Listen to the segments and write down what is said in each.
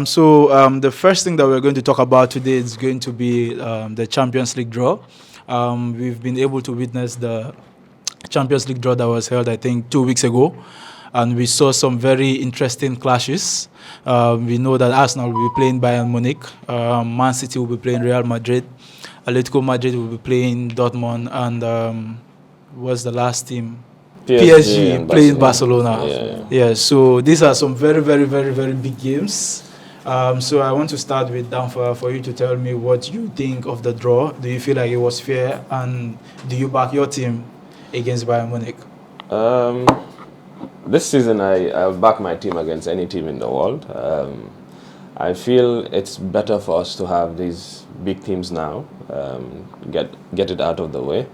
The first thing that we're going to talk about today is going to be the Champions League draw. We've been able to witness the Champions League draw that was held, I think, 2 weeks ago, and we saw some very interesting clashes. We know that Arsenal will be playing Bayern Munich, Man City will be playing Real Madrid, Atletico Madrid will be playing Dortmund, and what's the last team? PSG playing Barcelona. Yeah, so these are some very, very, very, very big games. So I want to start with Danfa for you to tell me what you think of the draw. Do you feel like it was fair, and do you back your team against Bayern Munich? This season, I'll back my team against any team in the world. I feel it's better for us to have these big teams now, get it out of the way.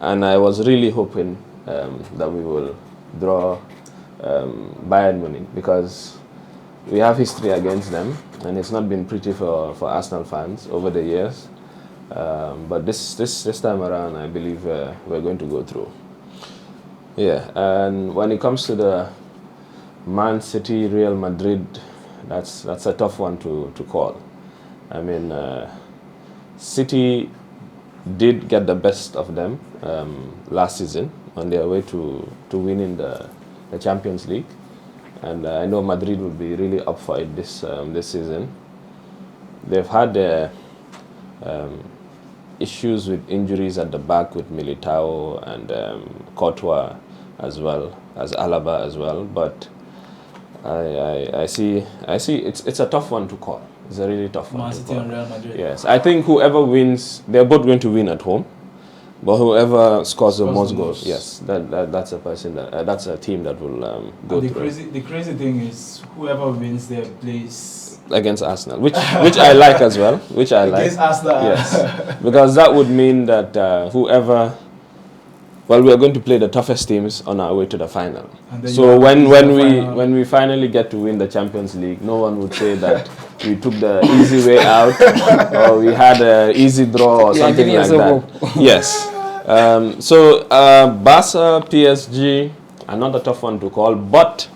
And I was really hoping that we will draw Bayern Munich, because we have history against them, and it's not been pretty for Arsenal fans over the years. But this time around, I believe we're going to go through. Yeah, and when it comes to the Man City, Real Madrid, that's a tough one to call. I mean, City did get the best of them last season on their way to winning the Champions League. And I know Madrid will be really up for it this season. They've had issues with injuries at the back with Militao and Courtois as well as Alaba as well. But I see it's a tough one to call. It's a really tough one. Man City and Real Madrid. Yes, I think whoever wins, they're both going to win at home. But whoever scores the most goals, yes, that's a person that's a team that will go through. The crazy thing is, whoever wins their place against Arsenal, which I like as well, which I like. Against Arsenal, yes, because that would mean that whoever, well, we are going to play the toughest teams on our way to the final. So when we finally get to win the Champions League, no one would say that we took the easy way out or we had an easy draw or something like that. Yes. Barca, PSG, another tough one to call. But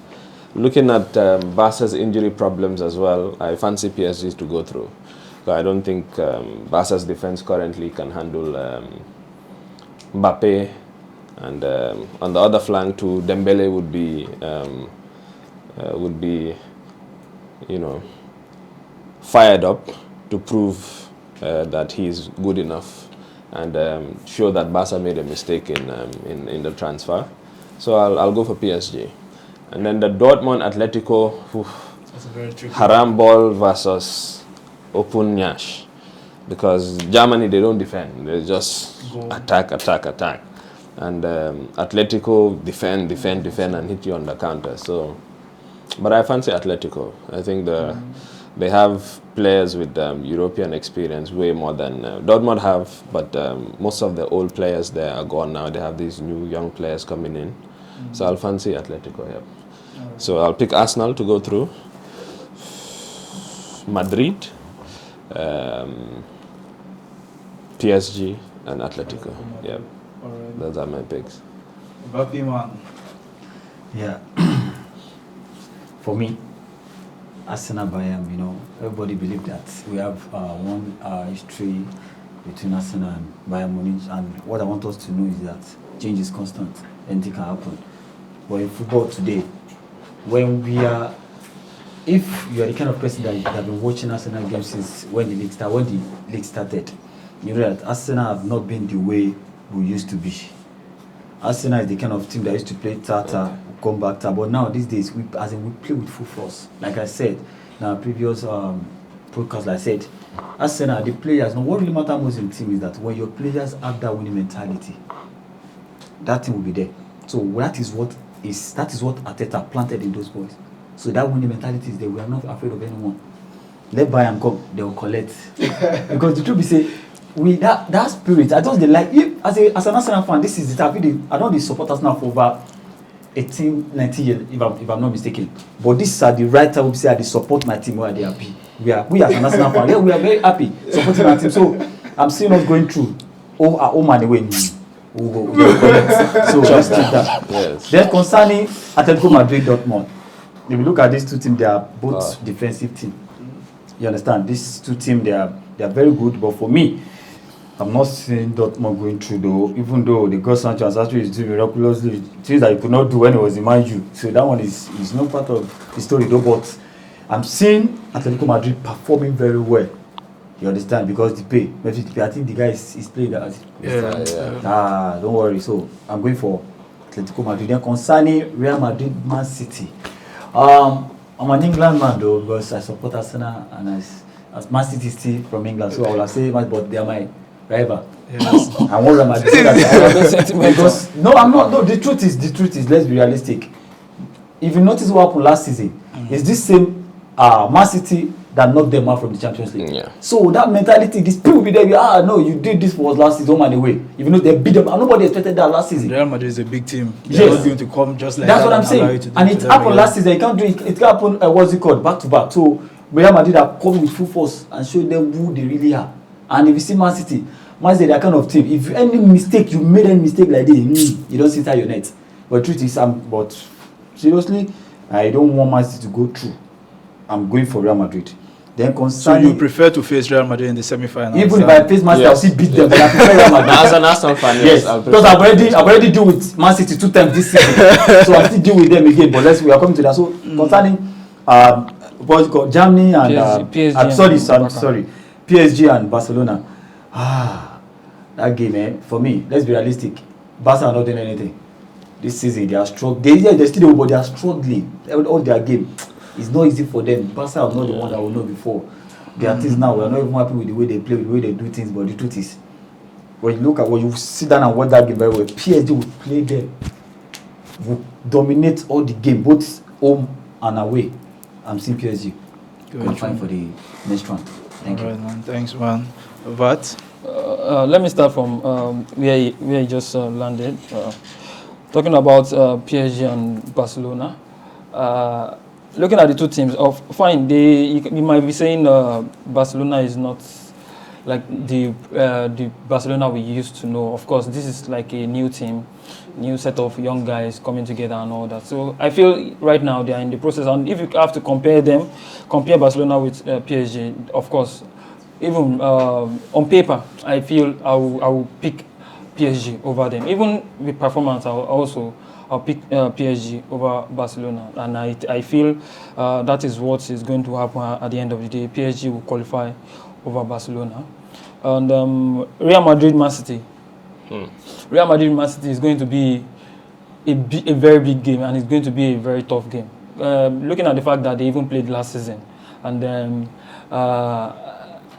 looking at Barca's injury problems as well, I fancy PSG to go through. So I don't think Barca's defense currently can handle Mbappe. And on the other flank too, Dembele would be, fired up to prove that he's good enough, and show that Barca made a mistake in the transfer. So I'll go for PSG. And then the Dortmund Atletico, that's a very tricky haram ball versus open nyash, because Germany, they don't defend, they just attack. And Atletico defend and hit you on the counter. So, but I fancy Atletico. I think they have players with European experience way more than Dortmund have, but most of the old players there are gone now. They have these new young players coming in. So I'll fancy Atletico, yeah. Right. So I'll pick Arsenal to go through. Madrid, PSG, and Atletico, yeah. Alright. Those are my picks. Mbappe, man. Yeah. For me, Arsenal Bayern, everybody believe that we have one history between Arsenal and Bayern Munich, and what I want us to know is that change is constant, anything can happen. But in football today, if you are the kind of person that have been watching Arsenal games since when the league started, you know that Arsenal have not been the way we used to be. Arsenal is the kind of team that used to play Tata, come back to, but now these days we play with full force. Like I said in our previous podcast, like I said, Arsenal, the players. Now, what really matters most in the team is that when your players have that winning mentality, that team will be there. So that is what Arteta planted in those boys. So that winning mentality is there. We are not afraid of anyone. Let Bayern come, they will collect. Because the truth is, say, with that spirit, I just like if as an Arsenal fan, this is it. I know the supporters now for over 18, 19 years, if I'm not mistaken. But this is at the right time we say I support my team where they happy. We as an Arsenal fan, yeah, we are very happy supporting our team. So I'm seeing us going through our home and away. So let's keep that. Yes. Then concerning Atletico Madrid, Dortmund, if you look at these two teams, they are both defensive teams. You understand? These two teams, they are very good. But for me, I'm not seeing Dortmund going through though. Even though the goal Sancho actually is doing miraculously things that he could not do when he was in Man U. So that one is not part of the story though. But I'm seeing Atletico Madrid performing very well. You understand? Because the pay, I think the guy is playing that. Yeah. Don't worry. So I'm going for Atletico Madrid. Then concerning Real Madrid, Man City. I'm an England man though because I support Arsenal and as Man City still from England. So I will say, but they are my rival. Yes. I want Real Madrid. Because no, I'm not. No, the truth is, let's be realistic. If you notice what happened last season, it's this same Man City that knocked them out from the Champions League. Yeah. So that mentality, these people be there. No, you did this for us last season, home and away. Even though they beat them, and nobody expected that last season. Real Madrid is a big team. They're Yes. not going to come just like That's that. what I'm saying. And it happened last season. You can't do it. It can happen. What's it called? Back to back. So Real Madrid are coming with full force and showing them who they really are. And if you see Man City they are kind of team. If you any mistake, you made any mistake like this, you don't sit at your net. But the truth is, but seriously, I don't want Man City to go through. I'm going for Real Madrid. Then So concerning, you prefer to face Real Madrid in the semi-finals? even if I face Man City, I'll still beat them. But I prefer Real Madrid. As an Arsenal fan, Yes, I'll because I've already deal with Man City 2 times this season, so I still deal with them again. But we are coming to that. So concerning what's it called, Germany and PSG I'm sorry, PSG and Barcelona. That game, for me, let's be realistic. Barca are not doing anything this season. They are struggling. They're still, but they are struggling. All their game, it's not easy for them. Barca are not the one that we know before. There are things now we are not even happy with the way they play, with the way they do things. But the truth is, when you sit down and watch that game very well, PSG will play them, will dominate all the game, both home and away. I'm seeing PSG qualifying for the next round. Thank you. All right, man. Thanks, man. But Let me start from where you just landed. Talking about PSG and Barcelona. Looking at the two teams, fine. You might be saying Barcelona is not like the Barcelona we used to know. Of course, this is like a new team, new set of young guys coming together and all that. So I feel right now they are in the process. And if you have to compare Barcelona with PSG, of course, even on paper, I feel I will pick PSG over them. Even with performance, I'll pick PSG over Barcelona, and I feel that is what is going to happen at the end of the day. PSG will qualify over Barcelona, and Real Madrid, Man City. Real Madrid, Man City is going to be a very big game, and it's going to be a very tough game. Looking at the fact that they even played last season, and then.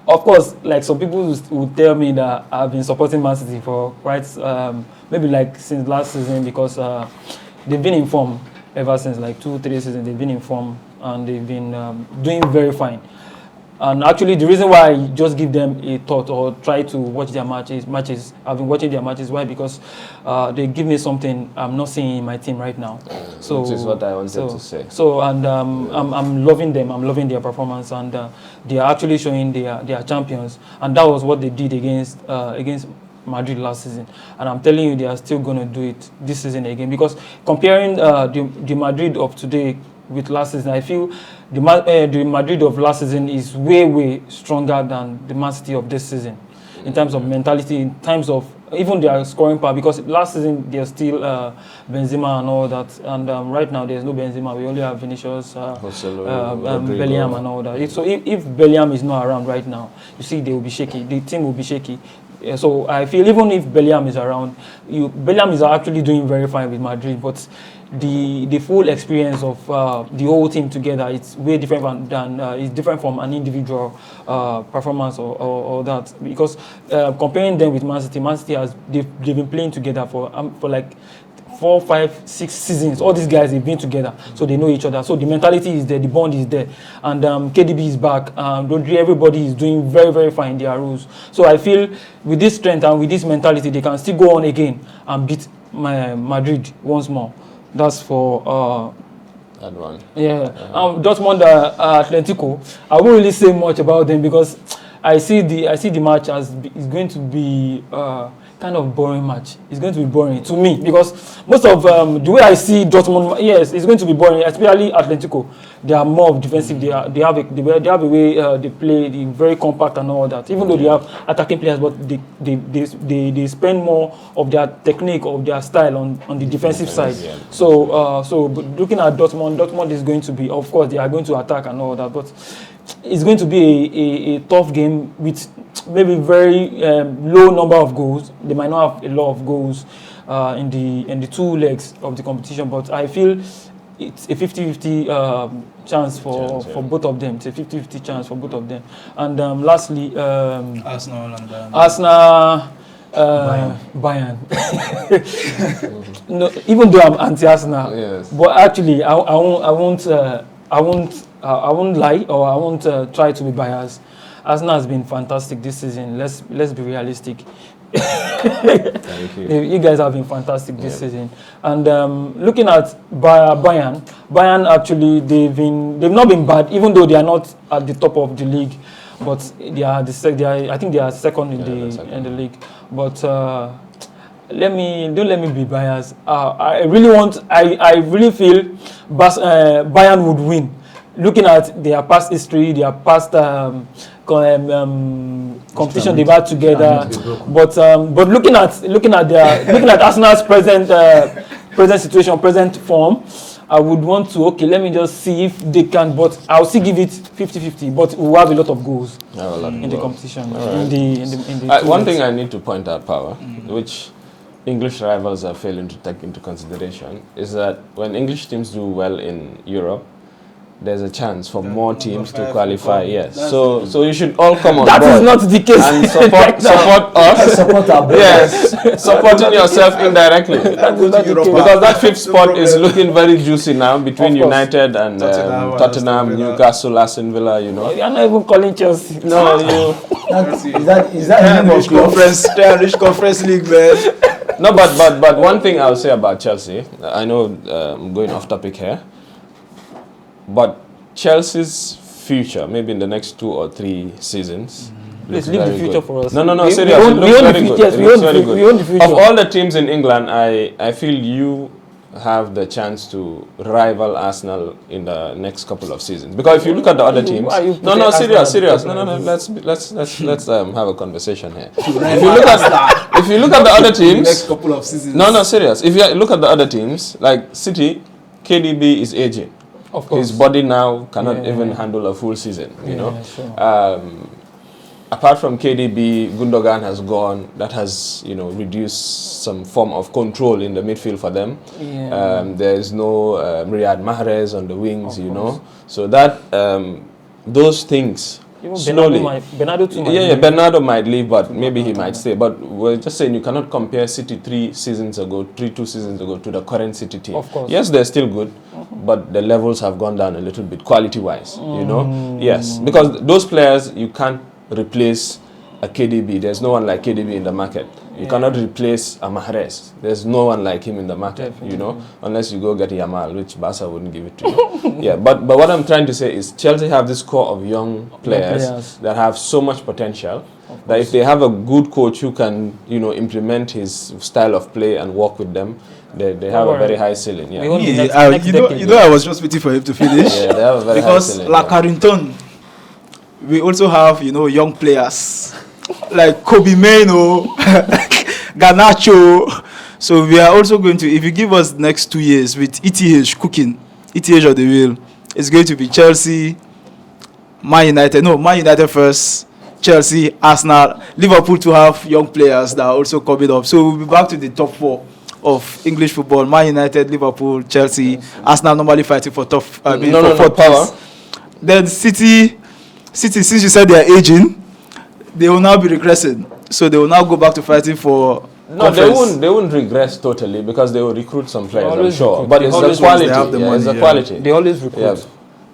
Of course, like some people would tell me that I've been supporting Man City for quite maybe like since last season, because they've been in form ever since, like 2-3 seasons. They've been in form and they've been doing very fine. And actually, the reason why I just give them a thought or try to watch their matches, I've been watching their matches. Why? Because they give me something I'm not seeing in my team right now. So which is what I wanted to say. So, and I'm loving them. I'm loving their performance, and they are actually showing they are champions. And that was what they did against Madrid last season. And I'm telling you, they are still going to do it this season again. Because comparing the Madrid of today with last season, I feel the Madrid of last season is way stronger than the Man City of this season, in terms of mentality, in terms of even their scoring power. Because last season they're still Benzema and all that, and right now there's no Benzema. We only have Vinicius, Bellingham and all that. So if Bellingham is not around right now, you see they will be shaky. The team will be shaky. So I feel even if Bellingham is around, Bellingham is actually doing very fine with Madrid, but the full experience of the whole team together, it's way different than it's different from an individual performance or that. Because comparing them with Man City they've been playing together for like 4, 5, 6 seasons. All these guys, they've been together, so they know each other. So the mentality is there, the bond is there, and KDB is back. Rodri, everybody is doing very fine in their roles. So I feel with this strength and with this mentality, they can still go on again and beat Madrid once more. That's for that one. Yeah. Dortmund, Atletico. I won't really say much about them because I see the match as is going to be kind of boring match. It's going to be boring to me because most of the way I see Dortmund, yes, it's going to be boring. Especially Atletico, they are more of defensive. They have a way they play, they very compact and all that. Even though they have attacking players, but they spend more of their technique, of their style on the defensive side. Yeah. So but looking at Dortmund is going to be, of course, they are going to attack and all that, but it's going to be a tough game with maybe very low number of goals. They might not have a lot of goals in the two legs of the competition, but I feel it's a 50-50 chance for both of them. It's a 50-50 chance for both of them. And lastly, Arsenal and Arsenal. Bayern. No, even though I'm anti-Arsenal, Yes. but actually I won't lie, or I won't try to be biased. Arsenal has been fantastic this season. Let's be realistic. Thank you. You guys have been fantastic this season. And looking at Bayern actually they've not been bad, even though they are not at the top of the league, but I think they are second in the league. But don't let me be biased. I really feel Bayern would win. Looking at their past history, their past competition they've had together, but looking at Arsenal's present situation, present form, I would want to let me just see if they can, but I'll still give it 50-50. But we'll have a lot of goals in the competition. Right. In the One thing I need to point out, Power, which English rivals are failing to take into consideration, is that when English teams do well in Europe, there's a chance for more teams to qualify. Yes, so you should all come on That board is not the case. and support us. Support our brother. Yes, supporting yourself indirectly. That is not the case. Because that fifth spot is looking very juicy now between Of course. United and Tottenham, Aston Villa. Newcastle, Aston Villa. You know. You're not even calling Chelsea. No, you. Is that the name of club? Rich Conference League, man. No, but one thing I'll say about Chelsea, I know I'm going off topic here, but Chelsea's future, maybe in the next 2 or 3 seasons, Please looks leave the very future good. for us. No, We seriously, own- it we looks own the very good. futures, It we looks own the very fu- good. we own the future. Of all the teams in England, I feel you have the chance to rival Arsenal in the next couple of seasons. Because if you look at the other teams, Why you no, putting serious. Arsenal No, at the let's have a conversation here. If you look at the other teams, Next couple of seasons. no, serious. If you look at the other teams, like City, KDB is aging. Of course. His body now cannot Yeah. even handle a full season, you know. Sure. Apart from KDB, Gundogan has gone. That has, reduced some form of control in the midfield for them. Yeah. There is no Riyad Mahrez on the wings, you know. So that those things Even slowly. Bernardo too. Bernardo might leave, but maybe he might stay. But we're just saying you cannot compare City 2 seasons ago to the current City team. Of course. Yes, they're still good, but the levels have gone down a little bit quality-wise, you know. Yes, because those players, you can't replace a KDB. There's no one like KDB in the market. You cannot replace a Mahrez. There's no one like him in the market, you know, unless you go get Yamal, which Barca wouldn't give it to you. Yeah, but what I'm trying to say is Chelsea have this core of young players that have so much potential that if they have a good coach who can, implement his style of play and work with them, they have a very high ceiling. Yeah, We own the Yeah, next you decade. know, I was just waiting for him to finish. yeah, they have a very high Because ceiling. like Carrington, we also have young players like Kobe Mano, Garnacho. So we are also going to, if you give us the next 2 years with ETH cooking, ETH of the wheel, it's going to be Chelsea, Man United first, Chelsea, Arsenal, Liverpool to have young players that are also coming up. So we'll be back to the top 4 of English football: Man United, Liverpool, Chelsea, Arsenal normally fighting for top. For fourth Power. place. Then City, since you said they are aging, they will now be regressing. So they will now go back to fighting for. No, they won't regress totally because they will recruit some players, I'm always sure. recruit. But They it's the always quality. they have the It's money, the quality. They always recruit. Yeah,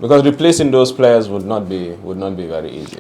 because replacing those players would not be very easy.